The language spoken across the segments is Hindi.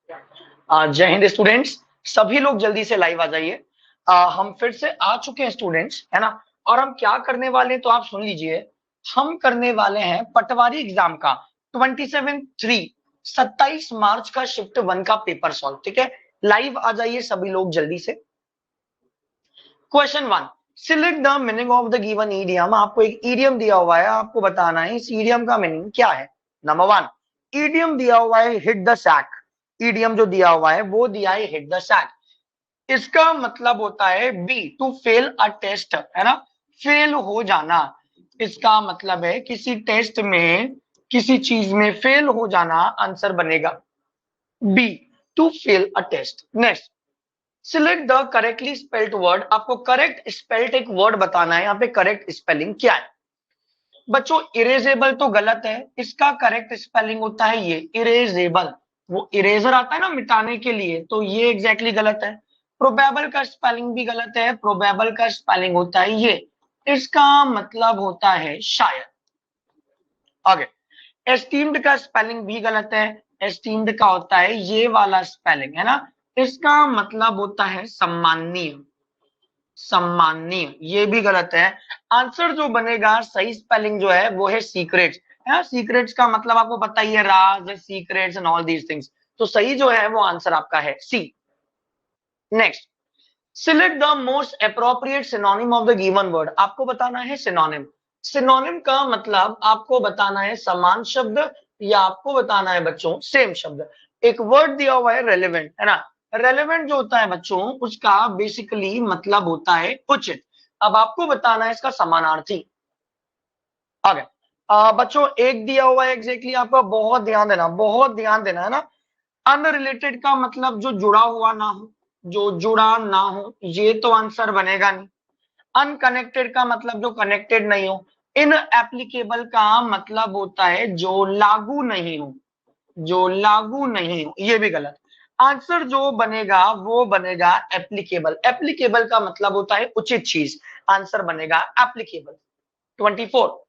जय हिंद स्टूडेंट्स। सभी लोग जल्दी से लाइव आ जाइए। हम फिर से आ चुके हैं स्टूडेंट्स, है ना। और हम क्या करने वाले हैं तो आप सुन लीजिए। हम करने वाले हैं पटवारी एग्जाम का 27 मार्च का शिफ्ट 1 का पेपर सॉल्व। ठीक है, लाइव आ जाइए सभी लोग जल्दी से। Question 1, select the meaning of the given idiom. आपको एक ईडियम दिया हुआ है, आपको बताना है इस ईडियम का मीनिंग क्या है। नंबर 1, ईडियम दिया हुआ है हिट द सैक। ईडियम जो दिया हुआ है वो दिया है हिट द सैक। इसका मतलब होता है B, to fail a test, है ना, फेल हो जाना। इसका मतलब है किसी टेस्ट में, किसी चीज में फेल हो जाना, आंसर बनेगा B, to fail a test. Next, select the correctly spelled word. आपको करेक्ट स्पेल्ड एक वर्ड बताना है, यहाँ पे करेक्ट स्पेलिंग क्या है। बच्चों इरेजेबल तो गलत है, इसका करेक्ट स्पेलिंग होता है ये इरेजेबल। वो इरेजर आता है ना मिटाने के लिए, तो ये एग्जैक्टली गलत है। प्रोबेबल का स्पेलिंग भी गलत है, प्रोबेबल का स्पेलिंग होता है ये, इसका मतलब होता है शायद। आगे, एस्टीम्ड का स्पेलिंग भी गलत है, एस्टीम्ड का होता है ये वाला स्पेलिंग, है ना, इसका मतलब होता है सम्माननीय। सम्माननीय ये भी गलत है। आंसर जो बनेगा सही स्पेलिंग जो है वो है सीक्रेट्स, है ना। सीक्रेट्स का मतलब आपको पता ही है, राज, secrets and all these things. तो सही जो है वो आंसर आपका है C. Next, select the most appropriate synonym of the given word. आपको बताना है सिनोनिम। सिनोनिम का मतलब आपको बताना है समान शब्द, या आपको बताना है बच्चों सेम शब्द। एक वर्ड दिया हुआ है रेलेवेंट, है ना। रेलेवेंट जो होता है बच्चों, उसका बेसिकली मतलब होता है उचित। अब आपको बताना है इसका समानार्थी। आगे, बच्चों एक दिया हुआ है एग्जैक्टली आपका, बहुत ध्यान देना, बहुत ध्यान देना, है ना। अनरिलेटेड का मतलब जो जुड़ा हुआ ना हो, जो जुड़ा ना हो, ये तो आंसर बनेगा नहीं। अनकनेक्टेड का मतलब जो कनेक्टेड नहीं हो। इन एप्लीकेबल का मतलब होता है जो लागू नहीं हो, जो लागू नहीं हो, ये भी गलत। आंसर जो बनेगा वो बनेगा एप्लीकेबल। एप्लीकेबल का मतलब होता है उचित चीज, आंसर बनेगा एप्लीकेबल। 24,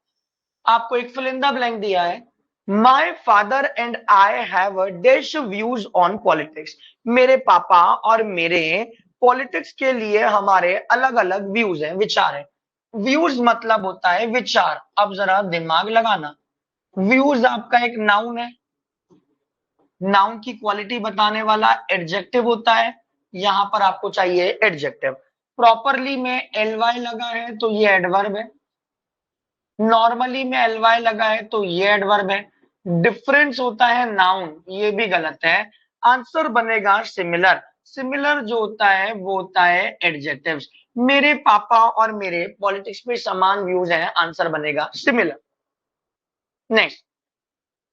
आपको एक फिल इन द ब्लैंक दिया है। My father and I have dash views on politics. मेरे पापा और मेरे पॉलिटिक्स के लिए हमारे अलग अलग व्यूज हैं, विचार है। व्यूज मतलब होता है विचार। अब जरा दिमाग लगाना, व्यूज आपका एक नाउन है, नाउन की क्वालिटी बताने वाला एडजेक्टिव होता है। यहां पर आपको चाहिए एडजेक्टिव। प्रॉपरली में एल वाई लगा है तो ये एडवर्ब है, नॉर्मली में एल वाई लगा है तो ये एडवर्ब है। डिफरेंस होता है नाउन, ये भी गलत है। आंसर बनेगा सिमिलर। सिमिलर जो होता है वो होता है एडजेक्टिव्स। मेरे पापा और मेरे पॉलिटिक्स में समान व्यूज हैं, आंसर बनेगा similar. Next,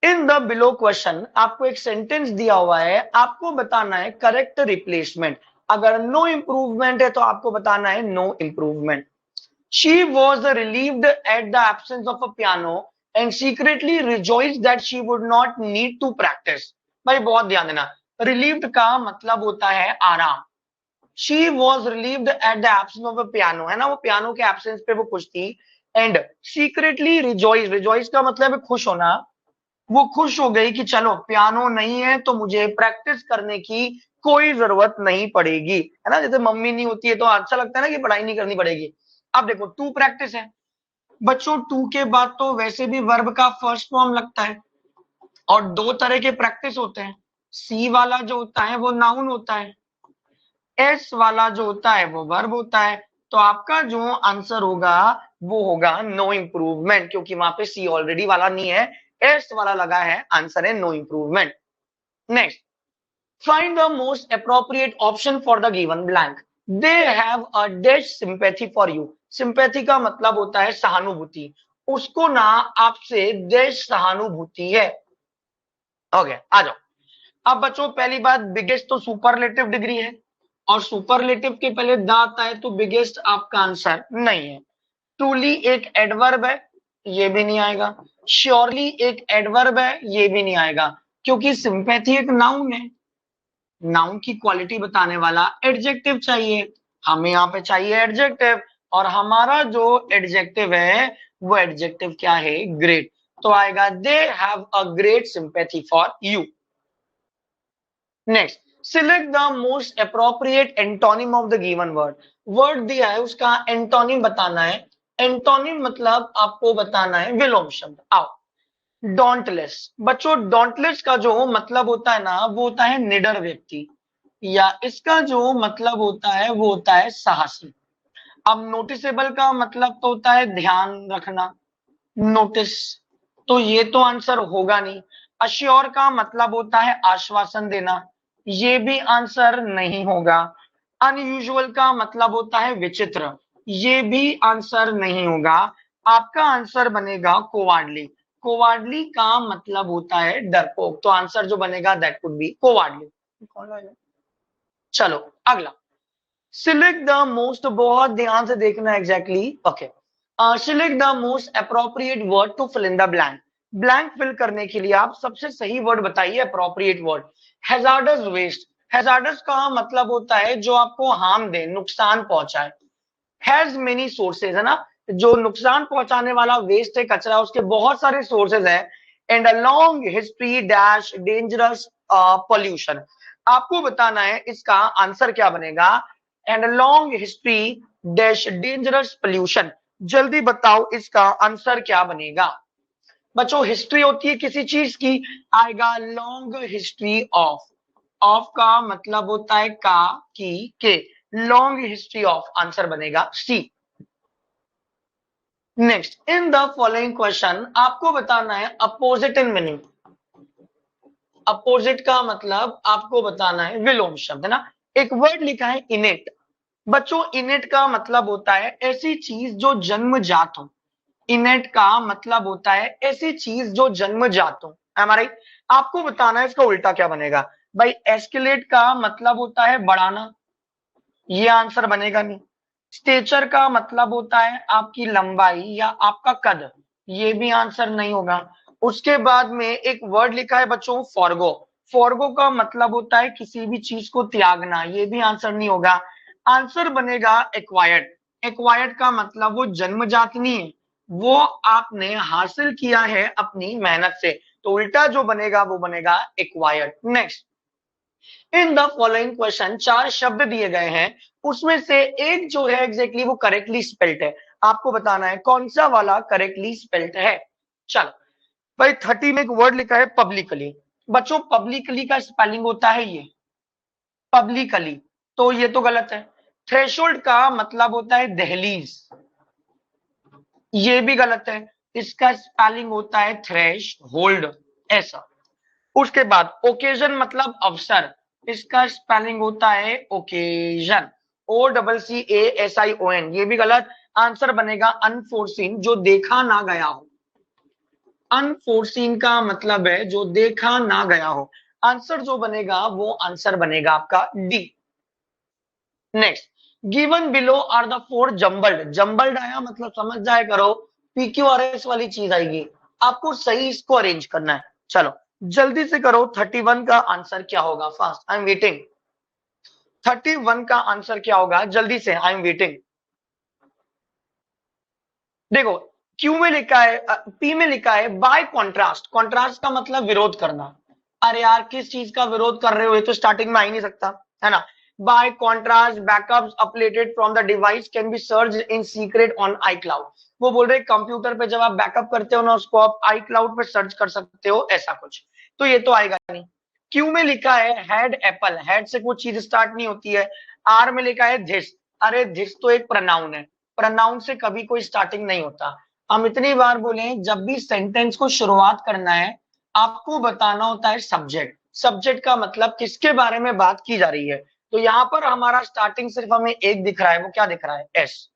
in the below question आपको एक सेंटेंस दिया हुआ है, आपको बताना है करेक्ट रिप्लेसमेंट। अगर नो इंप्रूवमेंट है तो आपको बताना है no improvement. She was relieved at the absence of a piano and secretly rejoiced that she would not need to practice. भाई बहुत ध्यान देना, relieved का मतलब होता है आराम। She was relieved at the absence of a piano, है ना, वो पियानो के एब्सेंस पे वो खुश थी। एंड secretly rejoiced, rejoice का मतलब है खुश होना। वो खुश हो गई कि चलो पियानो नहीं है तो मुझे प्रैक्टिस करने की कोई जरूरत नहीं पड़ेगी, है ना। जैसे मम्मी नहीं होती है तो अच्छा लगता है ना कि पढ़ाई नहीं करनी पड़ेगी। अब देखो टू प्रैक्टिस है बच्चों, टू के बाद तो वैसे भी वर्ब का फर्स्ट फॉर्म लगता है, और दो तरह के प्रैक्टिस होते हैं। सी वाला जो होता है वो नाउन होता है, एस वाला जो होता है वो वर्ब होता है। तो आपका जो आंसर होगा वो होगा नो इंप्रूवमेंट, क्योंकि वहां पे सी ऑलरेडी वाला नहीं है, एस वाला लगा है, आंसर है no improvement. Next, find the most appropriate option for the given blank. They have a dash sympathy for you. Sympathy का मतलब होता है सहानुभूति, उसको ना आपसे देश सहानुभूति है। ओके, आ जाओ। अब बच्चों पहली बात, बिगेस्ट तो सुपरलेटिव डिग्री है, और सुपरलेटिव के पहले द आता है तो बिगेस्ट आपका आंसर नहीं है। ट्रूली एक एडवर्ब है, ये भी नहीं आएगा। श्योरली एक एडवर्ब है, ये भी नहीं आएगा, क्योंकि सिंपैथी एक नाउन है। नाउन की क्वालिटी बताने वाला एडजेक्टिव चाहिए, हमें यहाँ पे चाहिए एडजेक्टिव, और हमारा जो एडजेक्टिव है वो एडजेक्टिव क्या है, ग्रेट। तो आएगा they have a great sympathy for you. Next, select the most appropriate antonym of the given word. Word दिया है, उसका एंटोनिम बताना है। एंटोनिम मतलब आपको बताना है विलोम शब्द। आओ, डोंटलेस। बच्चों, डोंटलेस का जो मतलब होता है ना, वो होता है निडर व्यक्ति, या इसका जो मतलब होता है वो होता है साहसी। अब नोटिसेबल का मतलब तो होता है ध्यान रखना, नोटिस, तो ये तो आंसर होगा नहीं। अश्योर का मतलब होता है आश्वासन देना, ये भी आंसर नहीं होगा। अनयूजुअल का मतलब होता है विचित्र, ये भी आंसर नहीं होगा। आपका आंसर बनेगा कोवार्डली। कोवार्डली का मतलब होता है डरपोक, तो आंसर जो बनेगा दैट वुड बी कोवार्डली। चलो अगला, सिलेक्ट द मोस्ट, बहुत ध्यान से देखना exactly. Okay, select the most appropriate word to fill in the blank. Blank fill करने के लिए आप सबसे सही वर्ड बताइए, appropriate word. Hazardous waste. Hazardous का मतलब होता है जो आपको हार्म दे, नुकसान पहुंचाए। हैज मेनी सोर्सेज, है ना, जो नुकसान पहुंचाने वाला वेस्ट है, कचरा, उसके बहुत सारे सोर्सेज है। And a long history dash dangerous pollution. आपको बताना है इसका आंसर क्या बनेगा। And a long history dash dangerous pollution. जल्दी बताओ इसका आंसर क्या बनेगा। बच्चों, हिस्ट्री होती है किसी चीज की, आएगा लॉन्ग हिस्ट्री ऑफ। ऑफ का मतलब होता है का, की, के। लॉन्ग हिस्ट्री ऑफ आंसर बनेगा C. Next, in the following question आपको बताना है अपोजिट इन मीनिंग। अपोजिट का मतलब आपको बताना है विलोम शब्द, है ना। एक वर्ड लिखा है इनेट। बच्चों, इनेट का मतलब होता है ऐसी चीज जो जन्मजात हो। इनेट का मतलब होता है ऐसी चीज जो जन्मजात हो। हमारे आपको बताना है इसका उल्टा क्या बनेगा। भाई, एस्केलेट का मतलब होता है बढ़ाना, ये आंसर बनेगा नहीं। स्टेचर का मतलब होता है आपकी लंबाई या आपका कद, ये भी आंसर नहीं होगा। उसके बाद में एक वर्ड लिखा है बच्चों फॉरगो। फॉरगो का मतलब होता है किसी भी चीज को त्यागना, ये भी आंसर नहीं होगा। आंसर बनेगा एक्वायर्ड। एक्वायर्ड का मतलब वो जन्मजात नहीं है, वो आपने हासिल किया है अपनी मेहनत से, तो उल्टा जो बनेगा वो बनेगा acquired. Next, in the following question चार शब्द दिए गए हैं, उसमें से एक जो है एग्जैक्टली वो करेक्टली स्पेल्ड है। आपको बताना है कौन सा वाला करेक्टली स्पेल्ड है। चलो भाई, 30 में एक वर्ड लिखा है पब्लिकली। बच्चों, पब्लिकली का स्पेलिंग होता है ये पब्लिकली, तो ये तो गलत है। थ्रेशोल्ड का मतलब होता है दहलीज, ये भी गलत है। इसका स्पेलिंग होता है थ्रेश होल्ड, ऐसा। उसके बाद ओकेजन मतलब अवसर, इसका स्पेलिंग होता है ओकेजन, OCCASION, ये भी गलत। आंसर बनेगा अनफोर्सीन, जो देखा ना गया हो। अनफोर्सीन का मतलब है जो देखा ना गया हो। आंसर जो बनेगा वो आंसर बनेगा आपका D. Next, given below are the four jumbled. Jumbled आया मतलब समझ जाए करो, PQRS वाली चीज आएगी, आपको सही इसको अरेंज करना है। चलो जल्दी से करो, 31 का आंसर क्या होगा, फास्ट, आई एम वेटिंग। 31 का आंसर क्या होगा, जल्दी से, आई एम वेटिंग। देखो, क्यू में लिखा है, पी में लिखा है बाय कॉन्ट्रास्ट। कॉन्ट्रास्ट का मतलब विरोध करना। अरे यार, किस चीज का विरोध कर रहे हो, ये तो स्टार्टिंग में आ ही नहीं सकता, है ना। Bye contrast backups updated from the device can be search in secret on I cloud. वो बोल रहे कंप्यूटर पे जब आप बैकअप करते हो ना, उसको आप आई क्लाउड पे सर्च कर सकते हो, ऐसा कुछ। तो ये तो आएगा नहीं। क्यू में लिखा है हैड एप्पल, हैड से कोई चीज स्टार्ट नहीं होती है। आर में लिखा है धिस, अरे धिस तो एक प्रोनाउन है, प्रोनाउन से कभी कोई स्टार्टिंग नहीं होता। हम इतनी बार बोले, जब भी सेंटेंस को शुरुआत करना है आपको बताना होता है सब्जेक्ट। सब्जेक्ट का मतलब किसके बारे में बात की जा रही है। तो यहां पर हमारा स्टार्टिंग सिर्फ हमें एक दिख रहा है, वो क्या दिख रहा है, एस।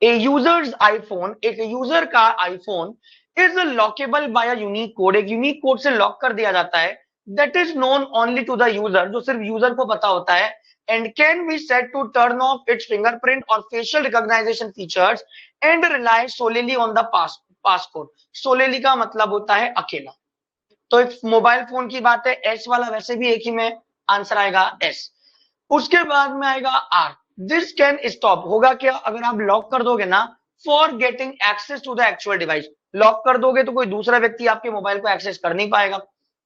ए यूजर्स आईफोन, एक यूजर का iPhone is lockable by a unique code, एक यूनिक कोड से लॉक कर दिया जाता है। That is known only to the user, जो सिर्फ यूजर को पता होता है। And can be set to turn off its fingerprint और facial recognition features and rely solely on the passcode. Solely का मतलब होता है अकेला। तो एक मोबाइल फोन की बात है, एस वाला वैसे भी एक ही में आंसर आएगा एस। उसके बाद में आएगा आर। दिस कैन स्टॉप, होगा क्या अगर आप लॉक कर दोगे ना, for getting access to the actual device. Lock कर दोगे तो कोई दूसरा व्यक्ति आपके मोबाइल को एक्सेस कर नहीं पाएगा।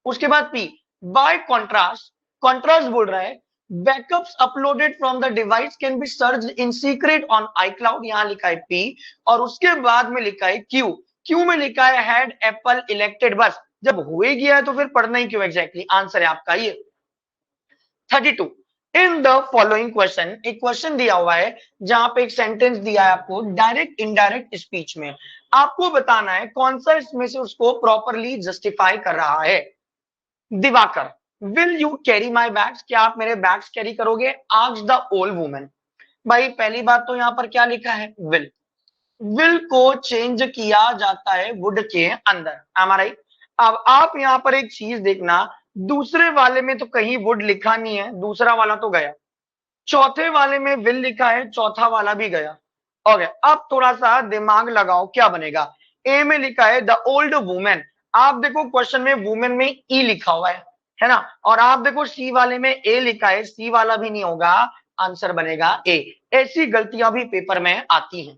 उसके बाद पी, बाय कॉन्ट्रास्ट कॉन्ट्रास्ट बोल रहा है backups uploaded from the device can be searched in secret on iCloud, यहां लिखा है P और उसके बाद में लिखा है Q, Q में लिखा है हैड एप्पल इलेक्टेड, बस जब हो ही गया है तो फिर पढ़ना ही क्यों, एग्जैक्टली आंसर है आपका ये 32। इन द फॉलोइंग क्वेश्चन, एक क्वेश्चन दिया हुआ है जहां पे एक सेंटेंस दिया है आपको डायरेक्ट इनडायरेक्ट स्पीच में, आपको बताना है कौन सा इसमें से उसको प्रॉपरली जस्टिफाई कर रहा है। Diwakar, will you carry my bags, क्या आप मेरे बैग्स कैरी करोगे, आस्क्ड द ओल्ड वुमन। भाई पहली बात तो यहां पर क्या लिखा है, विल को चेंज किया जाता है वुड के अंदर, हमारा। अब आप यहां पर एक चीज देखना, दूसरे वाले में तो कहीं वुड लिखा नहीं है, दूसरा वाला तो गया, चौथे वाले में विल लिखा है, चौथा वाला भी गया। ओके, अब थोड़ा सा दिमाग लगाओ क्या बनेगा। ए में लिखा है द ओल्ड वुमेन, आप देखो क्वेश्चन में वुमेन में ई लिखा हुआ है ना, और आप देखो सी वाले में ए लिखा है, सी वाला भी नहीं होगा, आंसर बनेगा ए। ऐसी गलतियां भी पेपर में आती हैं।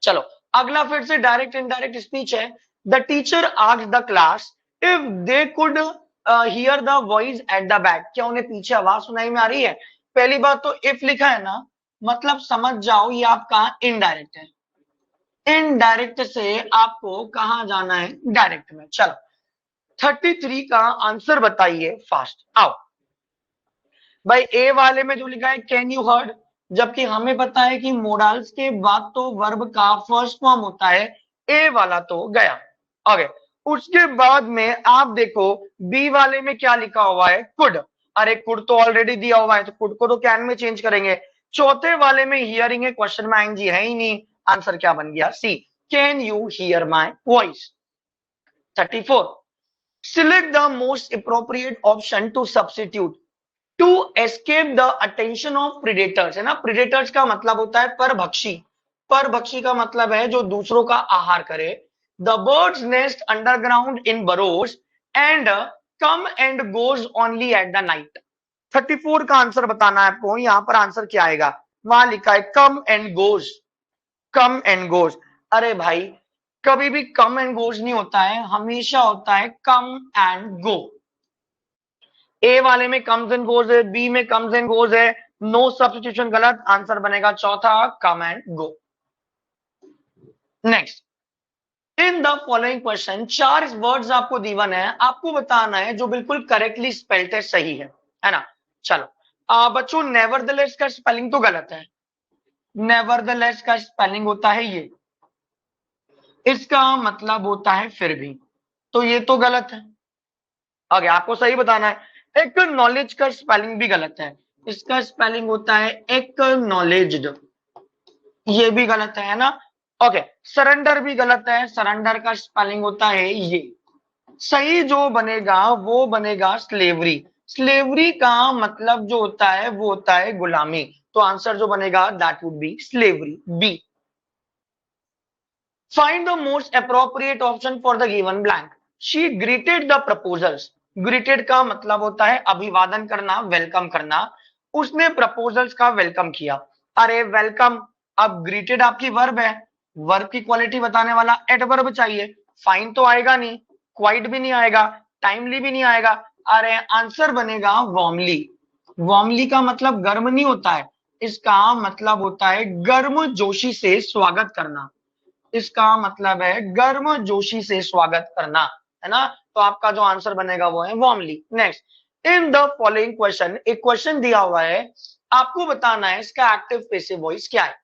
चलो अगला फिर से डायरेक्ट इनडायरेक्ट स्पीच है। The teacher asked the class if they could hear the voice at the back, क्या उन्हें पीछे आवाज सुनाई में आ रही है। पहली बात तो इफ लिखा है ना, मतलब समझ जाओ ये आपका इनडायरेक्ट है, इनडायरेक्ट से आपको कहां जाना है, डायरेक्ट में। चलो 33 का आंसर बताइए फास्ट, आओ भाई। ए वाले में जो लिखा है कैन यू हर्ड, जबकि हमें पता है कि मोडाल्स के बाद तो वर्ब का फर्स्ट फॉर्म होता है, ए वाला तो गया। ओके, उसके बाद में आप देखो बी वाले में क्या लिखा हुआ है, कुड, अरे कुड तो ऑलरेडी दिया हुआ है तो कुड को तो कैन में चेंज करेंगे। चौथे वाले में हियरिंग है, क्वेश्चन में आईएनजी है ही नहीं, आंसर क्या बन गया, C, can you hear my voice. 34, select the most appropriate option to substitute to escape the attention of predators, है ना, प्रीडेटर्स का मतलब होता है परभक्षी, परभक्षी का मतलब है जो दूसरों का आहार करे। The birds nest underground in burrows and come and goes only at the night. 34 का आंसर बताना है आपको, यहां पर आंसर क्या आएगा, वहां लिखा है कम and goes, come and goes. अरे भाई कभी भी कम एंड गोज नहीं होता है, हमेशा होता है कम एंड गो। ए वाले में कम्स एंड गोज है, बी में कम्स एंड गोज है, नो सब्स्टिट्यूशन गलत, आंसर बनेगा चौथा come and go. Next, in the following question, चार वर्ड्स आपको दीवन है, आपको बताना है जो बिल्कुल करेक्टली स्पेल्ड है, सही है ना। चलो बच्चों नेवरदलेस का स्पेलिंग तो गलत है, नेवरदलेस का स्पेलिंग होता है ये, इसका मतलब होता है फिर भी, तो ये तो गलत है। आगे आपको सही बताना है। एक नॉलेज का स्पेलिंग भी गलत है, इसका स्पेलिंग होता है एक्नॉलेज्ड, ये भी गलत है ना। ओके, सरेंडर भी गलत है, सरेंडर का स्पेलिंग होता है ये। सही जो बनेगा वो बनेगा स्लेवरी, स्लेवरी का मतलब जो होता है वो होता है गुलामी, तो आंसर जो बनेगा that would be slavery, B. Find the most appropriate option for the given blank, she greeted the proposals, greeted का मतलब होता है अभिवादन करना, वेलकम करना, उसने प्रपोजल्स का वेलकम किया। अरे वेलकम, अब ग्रीटेड आपकी वर्ब है, वर्ब की क्वालिटी बताने वाला एडवर्ब चाहिए, फाइन तो आएगा नहीं, क्वाइट भी नहीं आएगा, टाइमली भी नहीं आएगा। अरे आंसर बनेगा वार्मली, वार्मली का मतलब गर्म नहीं होता है, इसका मतलब होता है गर्म जोशी से स्वागत करना, इसका मतलब है गर्म जोशी से स्वागत करना, है ना। तो आपका जो आंसर बनेगा वो है warmly. Next, in the following question, एक क्वेश्चन दिया हुआ है, आपको बताना है इसका एक्टिव पैसिव वॉइस क्या है।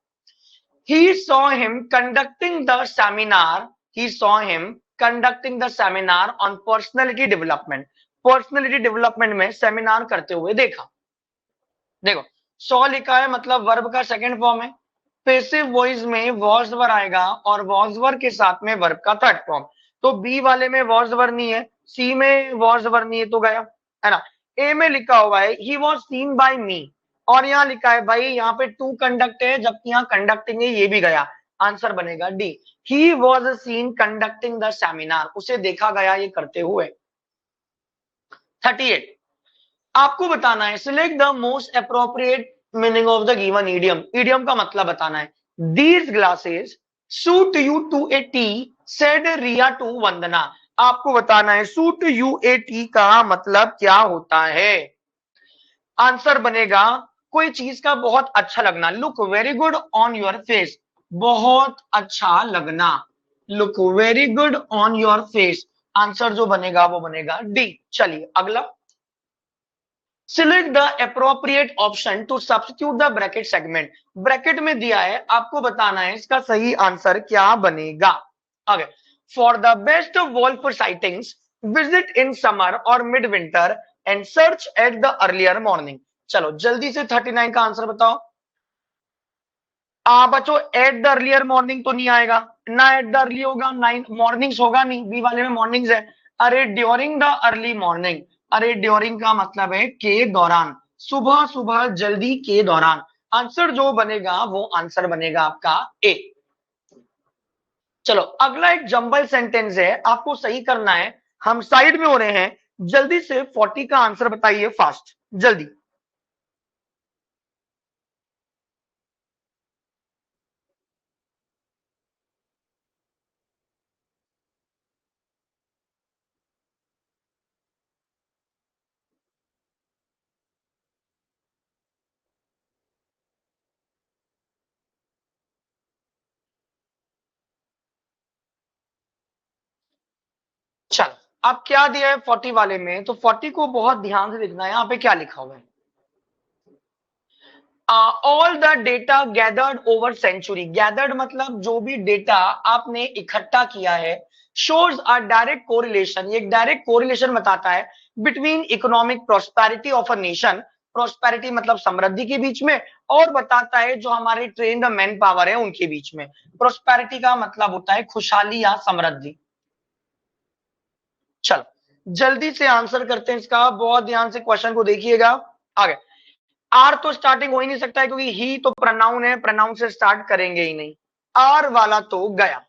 He saw him conducting the seminar, he saw him conducting the seminar on personality development, personality development में सेमिनार करते हुए देखा। देखो सॉ लिखा है मतलब वर्ब का सेकंड फॉर्म है, पैसिव वॉइस में वॉज वर आएगा और वॉज वर के साथ में वर्ब का थर्ड फॉर्म, तो बी वाले में वॉज वर नहीं है, सी में वॉज वर नहीं है तो गया, है ना। ए में लिखा हुआ है ही वॉज सीन बाय मी, और यहाँ लिखा है भाई यहाँ पे टू कंडक्ट है जबकि यहाँ कंडक्टिंग है, ये भी गया, आंसर बनेगा D, he was seen conducting the seminar, उसे देखा गया ये करते हुए। 38, आपको बताना है select the most appropriate meaning of the given idiom, idiom का मतलब बताना है। These glasses suit you to a T said Riya to Vandana, आपको बताना है सूट यूएटी का मतलब क्या होता है। आंसर बनेगा कोई चीज का बहुत अच्छा लगना, look very good on your face, बहुत अच्छा लगना, look very good on your face. Answer जो बनेगा वो बनेगा डी। चलिए अगला, select the appropriate option to substitute the bracket segment. Bracket में दिया है, आपको बताना है इसका सही आंसर क्या बनेगा। आगे, for the best wolf sightings visit in summer और mid winter and search at the earlier morning. चलो जल्दी से 39 का आंसर बताओ। बच्चों एट द अर्लियर मॉर्निंग तो नहीं आएगा ना, एट द अर्ली होगा, नाइन मॉर्निंग्स होगा नहीं, बी वाले में मॉर्निंग्स है। अरे ड्यूरिंग द अर्ली मॉर्निंग, अरे ड्यूरिंग का मतलब है के दौरान, सुबह सुबह जल्दी के दौरान। आंसर जो बनेगा वो आंसर बनेगा आपका ए। चलो अगला एक जंबल सेंटेंस है, आपको सही करना है, हम साइड में हो रहे हैं। जल्दी से 40 का आंसर बताइए फास्ट, जल्दी। चल, अब क्या दिया है 40 वाले में, तो 40 को बहुत ध्यान से देखना है, यहाँ पे क्या लिखा हुआ है। All the data gathered over century, gathered मतलब जो भी डेटा आपने इकट्ठा किया है, शोज अ डायरेक्ट कोरिलेशन, ये एक डायरेक्ट कोरिलेशन बताता है between economic prosperity of a nation, prosperity मतलब समृद्धि के बीच में, और बताता है जो हमारे ट्रेन्ड मैन पावर है उनके बीच में। प्रोस्पेरिटी का मतलब होता है खुशहाली या समृद्धि। चलो जल्दी से आंसर करते हैं इसका, बहुत ध्यान से क्वेश्चन को देखिएगा। आगे, आर तो स्टार्टिंग हो ही नहीं सकता है क्योंकि ही तो प्रोनाउन है, प्रोनाउन से स्टार्ट करेंगे ही नहीं। आर वाला तो गया,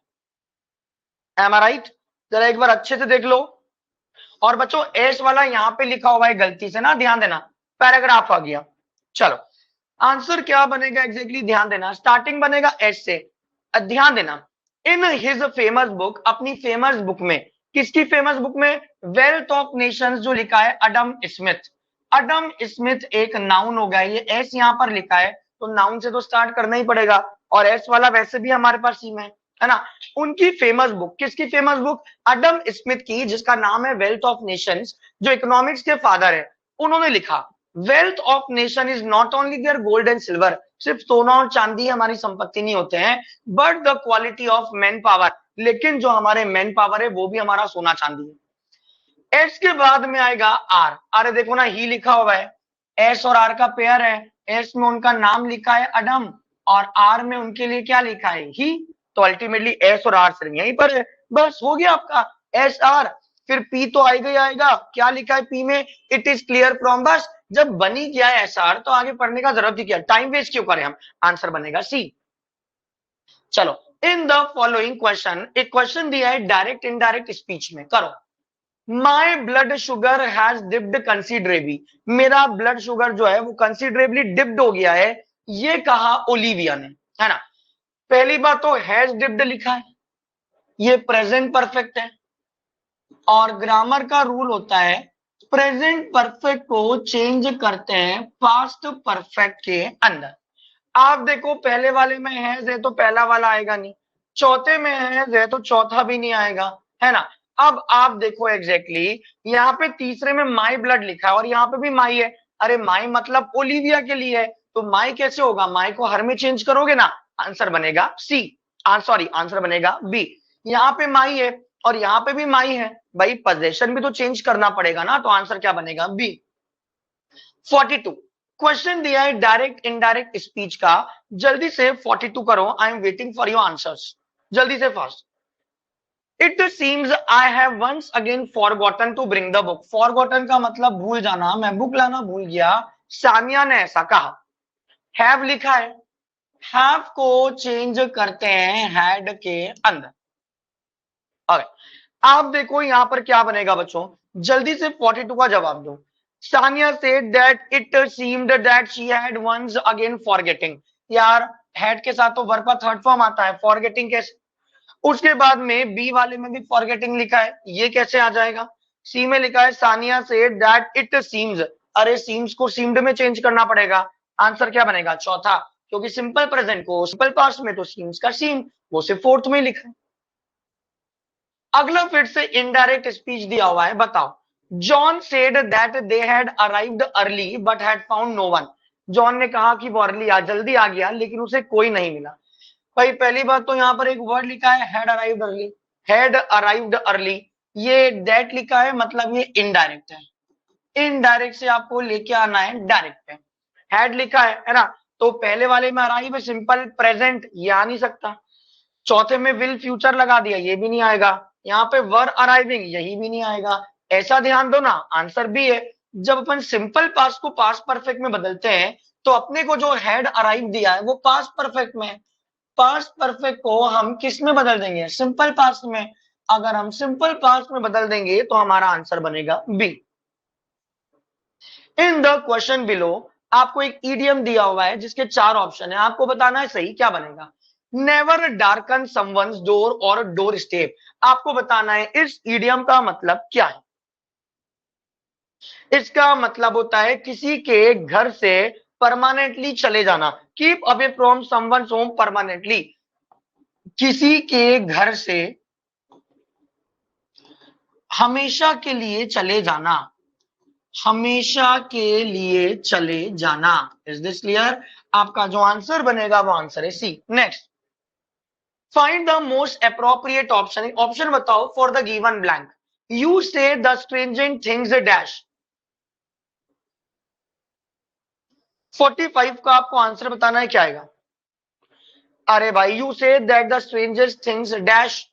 एम आई राइट? जरा एक बार अच्छे से देख लो। और बच्चों एस वाला यहां पे लिखा हुआ है गलती से ना, ध्यान देना, पैराग्राफ आ गया। चलो आंसर क्या बनेगा एग्जैक्टली ध्यान देना, स्टार्टिंग बनेगा एस से। ध्यान देना, इन हिज फेमस बुक, अपनी फेमस बुक में, किसकी फेमस बुक में, वेल्थ ऑफ नेशंस जो लिखा है अडम स्मिथ। अडम स्मिथ एक नाउन हो गया, ये एस यहां पर लिखा है तो नाउन से तो स्टार्ट करना ही पड़ेगा, और एस वाला वैसे भी हमारे पास सी में है ना। उनकी फेमस बुक, किसकी फेमस बुक, अडम स्मिथ की, जिसका नाम है वेल्थ ऑफ नेशंस, जो इकोनॉमिक्स के फादर है, उन्होंने लिखा wealth of nation is not only their gold and silver, सिर्फ सोना और चांदी हमारी संपत्ति नहीं होते हैं, but the quality of man power, लेकिन जो हमारे मैन पावर है वो भी हमारा सोना चांदी है। एस के बाद में आएगा आर, अरे देखो ना ही लिखा हुआ है, एस और आर का पेयर है, एस में उनका नाम लिखा है अडम और आर में उनके लिए क्या लिखा है ही, तो अल्टीमेटली एस और आर सिर्फ यहीं पर है, बस हो गया आपका एस आर। फिर पी तो आएगा ही आएगा, क्या लिखा है पी में, इट इज क्लियर फ्रॉम, बस जब बनी गया है एस आर तो आगे पढ़ने का जरूरत ही क्या, टाइम वेस्ट क्यों करें हम। आंसर बनेगा सी। चलो इन द फॉलोइंग क्वेश्चन, एक क्वेश्चन दिया है डायरेक्ट इनडायरेक्ट स्पीच में, करो। My blood sugar has dipped considerably, मेरा ब्लड शुगर जो है वो कंसिडरेबली डिप्ड हो गया है, ये कहा ओलिविया ने, है ना। पहली बात तो हैज डिप्ड लिखा है, ये प्रेजेंट परफेक्ट है, और ग्रामर का रूल होता है प्रेजेंट परफेक्ट को चेंज करते हैं पास्ट परफेक्ट के अंदर। आप देखो पहले वाले में हैज है तो पहला वाला आएगा नहीं, चौथे में हैज है तो चौथा भी नहीं आएगा, है ना। अब आप देखो एग्जैक्टली यहाँ पे तीसरे में माई ब्लड लिखा है और यहाँ पे भी माई है, अरे माई मतलब ओलिविया के लिए है, तो माई कैसे होगा, माई को हर में चेंज करोगे ना, आंसर बनेगा सी, सॉरी आंसर बनेगा बी। यहाँ पे माई है और यहाँ पे भी माई है, भाई पोजीशन भी तो चेंज करना पड़ेगा ना, तो आंसर क्या बनेगा बी। 42 क्वेश्चन दिया है डायरेक्ट इनडायरेक्ट स्पीच का, जल्दी से 42 करो, I am waiting for your answers, जल्दी से fast. It seems I have once again forgotten to bring the book, forgotten का मतलब भूल जाना, मैं बुक लाना भूल गया, सानिया ने ऐसा कहा। हैव लिखा है, हैव को चेंज करते हैं हैड के अंदर। ओके, आप देखो यहां पर क्या बनेगा बच्चों, जल्दी से 42 का जवाब दो। Sania said that it seemed that she had once again forgetting, यार हैड के साथ तो वर्ब का थर्ड फॉर्म आता है, फॉरगेटिंग कैसे, उसके बाद में बी वाले में भी फॉरगेटिंग लिखा है, ये कैसे आ जाएगा? सी में लिखा है Sania said that it seems, अरे सीम्स को सीम्ड में चेंज करना पड़ेगा, आंसर क्या बनेगा? चौथा, क्योंकि सिंपल प्रेजेंट को सिंपल पास्ट में तो सीम्स का सीम, वो सिर्फ फोर्थ में लिखा है। अगला फिर से इनडायरेक्ट स्पीच दिया हुआ है, बताओ। John said that they had arrived early but had found no one, John ने कहा कि वो जल्दी आ गया लेकिन उसे कोई नहीं मिला। भाई पहली बात तो यहाँ पर एक वर्ड लिखा है had arrived early, had arrived early, ये दैट लिखा है मतलब ये इनडायरेक्ट है, इनडायरेक्ट से आपको लेके आना है डायरेक्ट पे। हैड लिखा है ना, तो पहले वाले में अराइव है सिंपल प्रेजेंट, ये आ नहीं सकता। चौथे में विल फ्यूचर लगा दिया, ये भी नहीं आएगा। यहाँ पे वर अराइविंग, यही भी नहीं आएगा। ऐसा ध्यान दो ना, आंसर भी है। जब अपन सिंपल पास्ट को पास्ट परफेक्ट में बदलते हैं तो अपने को जो हैड अराइव दिया है वो पास्ट परफेक्ट में है, पास्ट परफेक्ट को हम किस में बदल देंगे? सिंपल पास्ट में। अगर हम सिंपल पास्ट में बदल देंगे तो हमारा आंसर बनेगा B. In the question below आपको एक ईडियम दिया हुआ है जिसके 4 ऑप्शन है, आपको बताना है सही क्या बनेगा। नेवर डार्कन समवन्स डोर और डोर स्टेप, आपको बताना है इस ईडियम का मतलब क्या है। इसका मतलब होता है किसी के घर से परमानेंटली चले जाना, keep away from someone's home permanently, किसी के घर से हमेशा के लिए चले जाना, हमेशा के लिए चले जाना। Is this clear? आपका जो आंसर बनेगा वो आंसर है C. Next, find the most appropriate option, option बताओ for the given blank. You say the strangest things dash, 45 का आपको आंसर बताना है क्या आएगा। अरे भाई you say that the strangest things dash,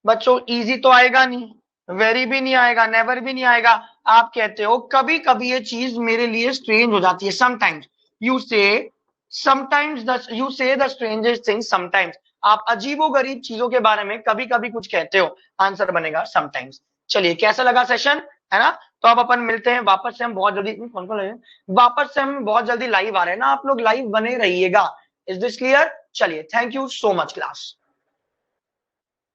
बच्चों इजी तो आएगा नहीं, वेरी भी नहीं आएगा, नेवर भी नहीं आएगा। आप कहते हो कभी कभी ये चीज मेरे लिए स्ट्रेंज हो जाती है, समटाइम्स। यू से sometimes the, you say the strangest things sometimes, आप अजीबोगरीब चीजों के बारे में कभी कभी कुछ कहते हो, आंसर बनेगा समटाइम्स। चलिए कैसा लगा सेशन, है ना? तो अब अपन मिलते हैं वापस से, हम बहुत जल्दी कौन कौन लगे, वापस से हम बहुत जल्दी लाइव आ रहे हैं ना, आप लोग लाइव बने रहिएगा। Is this clear? चलिए thank you so much class.